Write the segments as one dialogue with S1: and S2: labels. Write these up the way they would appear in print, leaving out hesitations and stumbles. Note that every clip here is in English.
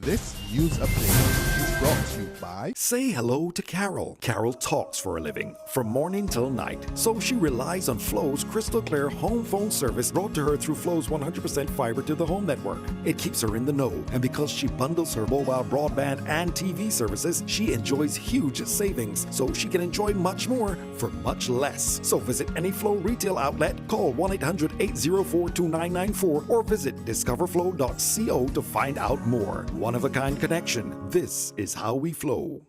S1: This news update is brought to you by...
S2: Say hello to Carol. Carol talks for a living, from morning till night. So she relies on Flo's crystal clear home phone service brought to her through Flo's 100% fiber to the home network. It keeps her in the know, and because she bundles her mobile broadband and TV services, she enjoys huge savings, so she can enjoy much more for much less. So visit any Flo retail outlet, call 1-800-804-2994, or visit discoverflow.co to find out more. One-of-a-kind connection. This is how we flow.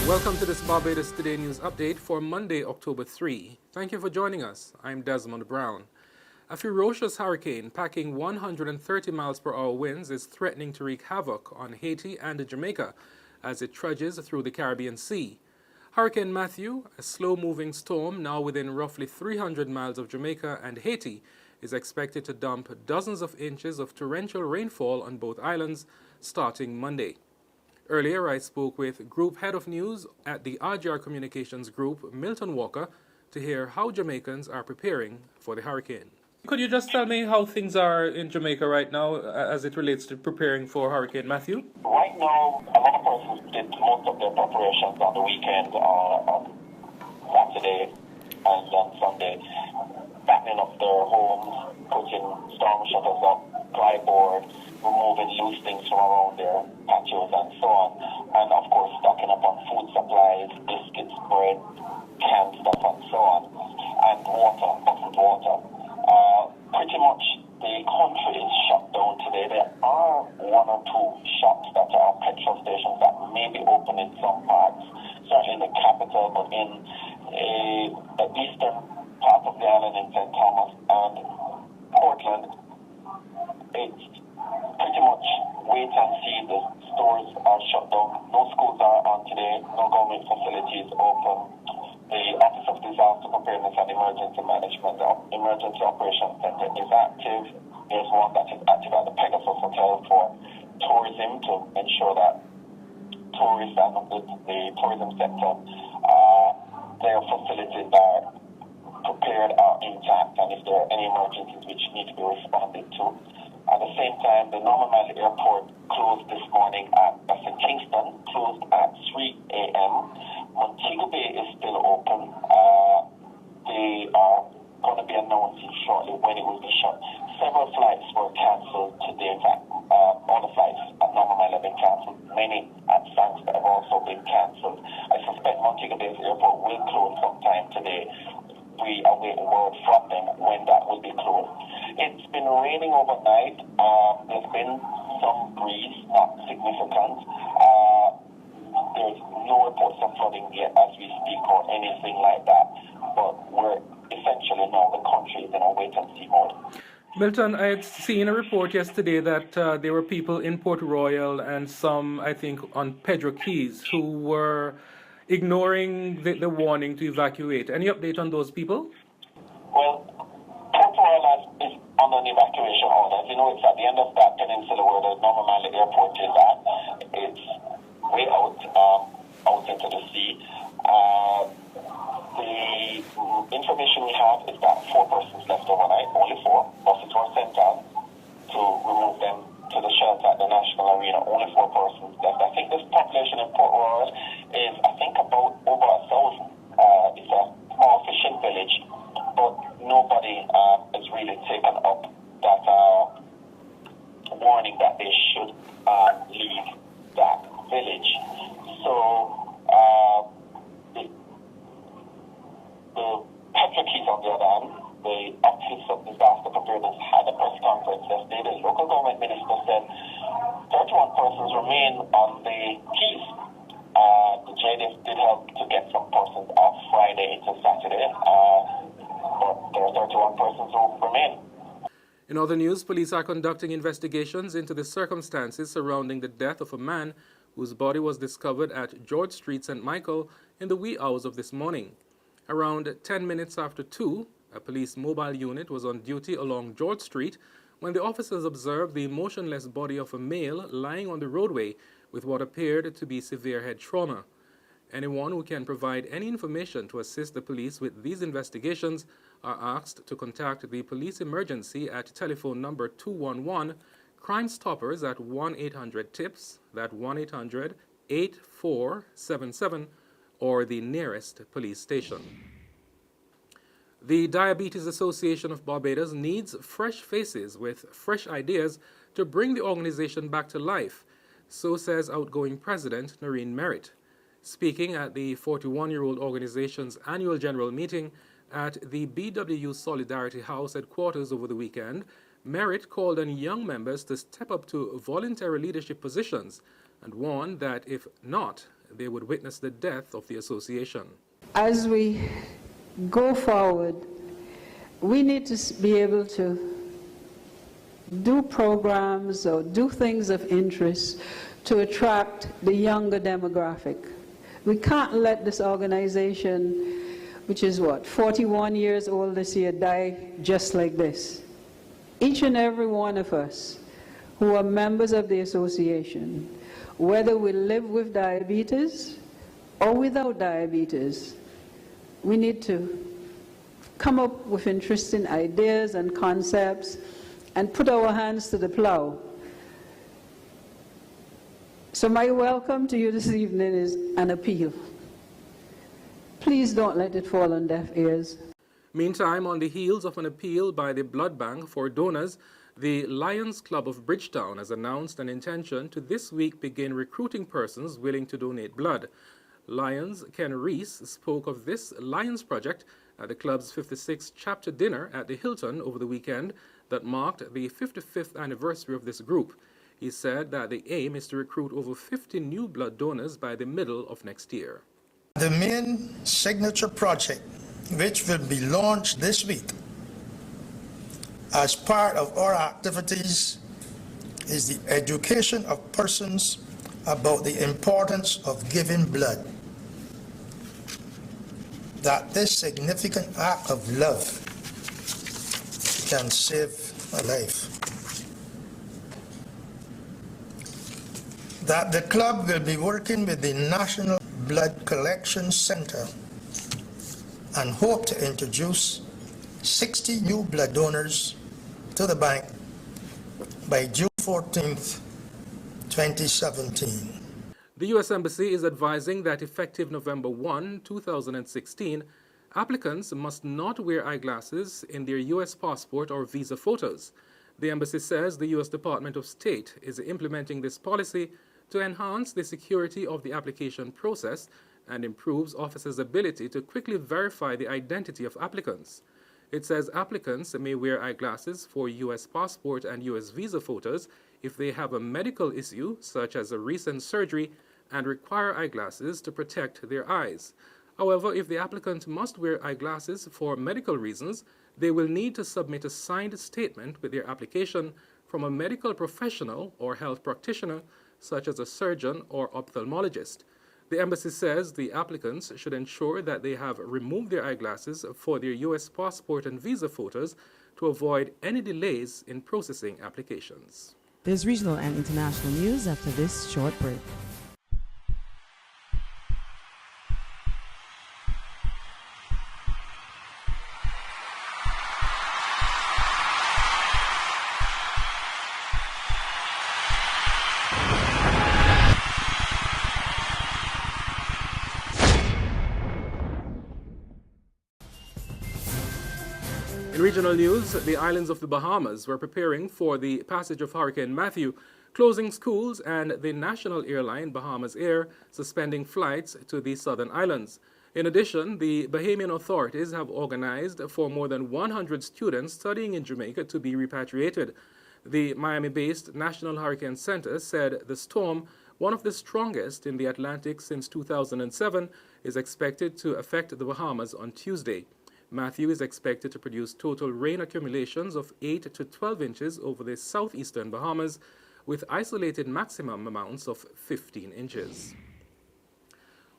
S3: Welcome to this Barbados Today News Update for Monday, October 3. Thank you for joining us. I'm Desmond Brown. A ferocious hurricane packing 130 miles per hour winds is threatening to wreak havoc on Haiti and Jamaica as it trudges through the Caribbean Sea. Hurricane Matthew, a slow-moving storm now within roughly 300 miles of Jamaica and Haiti, is expected to dump dozens of inches of torrential rainfall on both islands starting Monday. Earlier, I spoke with Group Head of News at the RGR Communications Group, Milton Walker, to hear how Jamaicans are preparing for the hurricane. Could you just tell me how things are in Jamaica right now as it relates to preparing for Hurricane Matthew?
S4: Right now, a lot of persons did most of their preparations on the weekend, on Saturday and on Sunday, battening up their homes, putting storm shutters up, plyboard, removing loose things from around their patios and so on. And of course, stocking up on food supplies, biscuits, bread, canned stuff and so on. And water, bottled water. Pretty much the country is shut down today. There are one or two shops that are petrol stations that may be open in some parts, certainly in the capital, but in the eastern part of the island in St. Thomas and Portland, it's pretty much wait and see. The stores are shut down. No schools are on today. No government facilities open. The Office of Disaster Preparedness and Emergency Management, the Emergency Operations Center, is active. There's one that is active at the Pegasus Hotel for tourism to ensure that tourists and the tourism sector, their facilities are prepared, are intact, and if there are any emergencies which need to be responded to. At the same time, the Norman Manley Airport closed this morning that's in Kingston, closed at 3 a.m. Montego Bay is still open. They are going to be announcing shortly when it will be shut. Several flights were cancelled today. In fact, all the flights at Norman Manley have been cancelled. Many at Sangster have also been cancelled. I suspect Montego Bay's airport will close sometime today. We await word from them when that will be closed. It's been raining overnight. There's been some breeze, not significant. There's no reports of flooding yet as we speak or anything like that. But we're essentially now, the country is in a wait-and-see mode.
S3: Milton, I had seen a report yesterday that there were people in Port Royal and some, I think, on Pedro Keys who were ignoring the warning to evacuate. Any update on those people?
S4: Well, Port Royal is on an evacuation order. As you know, it's at the end of that peninsula where the Norman Manley Airport is at. It's way out into the sea. The information we have is that 4 persons left overnight, only 4. Buses were sent out to remove them to the shelter at the National Arena. Only 4 persons left. I think this population in Port Royal is, about over 1,000. It's a small fishing village, but nobody has really taken up that warning that they should leave that village. So the Petra Keys, on the other hand, the Office of Disaster Preparedness had a press conference yesterday. The local government minister said 31 persons remain on the Keys. The JDF did help to get some persons off Friday into Saturday, but there are 31 persons who remain.
S3: In other news, police are conducting investigations into the circumstances surrounding the death of a man whose body was discovered at George Street, St. Michael, in the wee hours of this morning. Around 10 minutes after 2, a police mobile unit was on duty along George Street when the officers observed the motionless body of a male lying on the roadway with what appeared to be severe head trauma. Anyone who can provide any information to assist the police with these investigations are asked to contact the police emergency at telephone number 211, Crime Stoppers at 1-800-TIPS, that 1-800-8477, or the nearest police station. The Diabetes Association of Barbados needs fresh faces with fresh ideas to bring the organization back to life, so says outgoing President Noreen Merritt. Speaking at the 41-year-old organization's annual general meeting at the BWU Solidarity House headquarters over the weekend, Merritt called on young members to step up to voluntary leadership positions and warned that if not, they would witness the death of the association.
S5: As we go forward, we need to be able to do programs or do things of interest to attract the younger demographic. We can't let this organization, which is 41 years old this year, die just like this. Each and every one of us who are members of the association, whether we live with diabetes or without diabetes, we need to come up with interesting ideas and concepts and put our hands to the plow. So my welcome to you this evening is an appeal. Please don't let it fall on deaf ears.
S3: Meantime, on the heels of an appeal by the Blood Bank for donors, the Lions Club of Bridgetown has announced an intention to this week begin recruiting persons willing to donate blood. Lions Ken Reese spoke of this Lions project at the club's 56th chapter dinner at the Hilton over the weekend that marked the 55th anniversary of this group. He said that the aim is to recruit over 50 new blood donors by the middle of next year.
S6: The main signature project, which will be launched this week as part of our activities, is the education of persons about the importance of giving blood. That this significant act of love can save a life. That the club will be working with the National Blood Collection Center and hope to introduce 60 new blood donors to the bank by June 14th, 2017.
S3: The U.S. Embassy is advising that effective November 1, 2016, applicants must not wear eyeglasses in their U.S. passport or visa photos. The embassy says the U.S. Department of State is implementing this policy to enhance the security of the application process and improves officers' ability to quickly verify the identity of applicants. It says applicants may wear eyeglasses for U.S. passport and U.S. visa photos if they have a medical issue, such as a recent surgery, and require eyeglasses to protect their eyes. However, if the applicant must wear eyeglasses for medical reasons, they will need to submit a signed statement with their application from a medical professional or health practitioner, such as a surgeon or ophthalmologist. The embassy says the applicants should ensure that they have removed their eyeglasses for their U.S. passport and visa photos to avoid any delays in processing applications.
S7: There's regional and international news after this short break.
S3: In regional news, the islands of the Bahamas were preparing for the passage of Hurricane Matthew, closing schools and the national airline Bahamas Air suspending flights to the southern islands. In addition, the Bahamian authorities have organized for more than 100 students studying in Jamaica to be repatriated. The Miami-based National Hurricane Center said the storm, one of the strongest in the Atlantic since 2007, is expected to affect the Bahamas on Tuesday. Matthew is expected to produce total rain accumulations of 8 to 12 inches over the southeastern Bahamas, with isolated maximum amounts of 15 inches.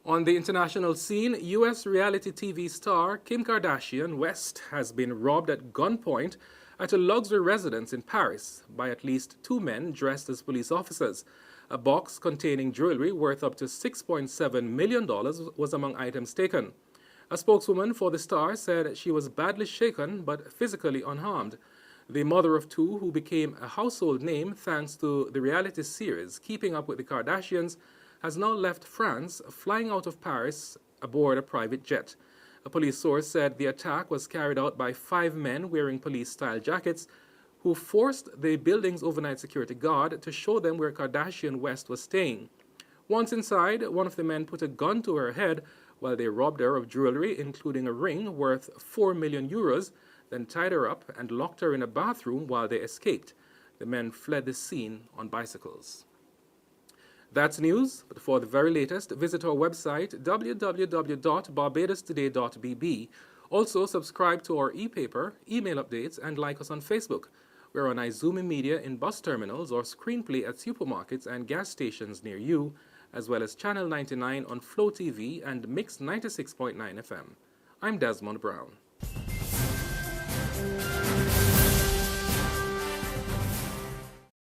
S3: On the international scene, U.S. reality TV star Kim Kardashian West has been robbed at gunpoint at a luxury residence in Paris by at least 2 men dressed as police officers. A box containing jewelry worth up to $6.7 million was among items taken. A spokeswoman for the Star said she was badly shaken but physically unharmed. The mother of two, who became a household name thanks to the reality series Keeping Up with the Kardashians, has now left France, flying out of Paris aboard a private jet. A police source said the attack was carried out by 5 men wearing police-style jackets who forced the building's overnight security guard to show them where Kardashian West was staying. Once inside, one of the men put a gun to her head while they robbed her of jewelry, including a ring worth 4 million euros, then tied her up and locked her in a bathroom while they escaped. The men fled the scene on bicycles. That's news, but for the very latest, visit our website www.barbadostoday.bb. Also, subscribe to our e-paper, email updates, and like us on Facebook. We're on Izumi Media in bus terminals or screenplay at supermarkets and gas stations near you, as well as Channel 99 on Flow TV and Mix 96.9 FM. I'm Desmond Brown.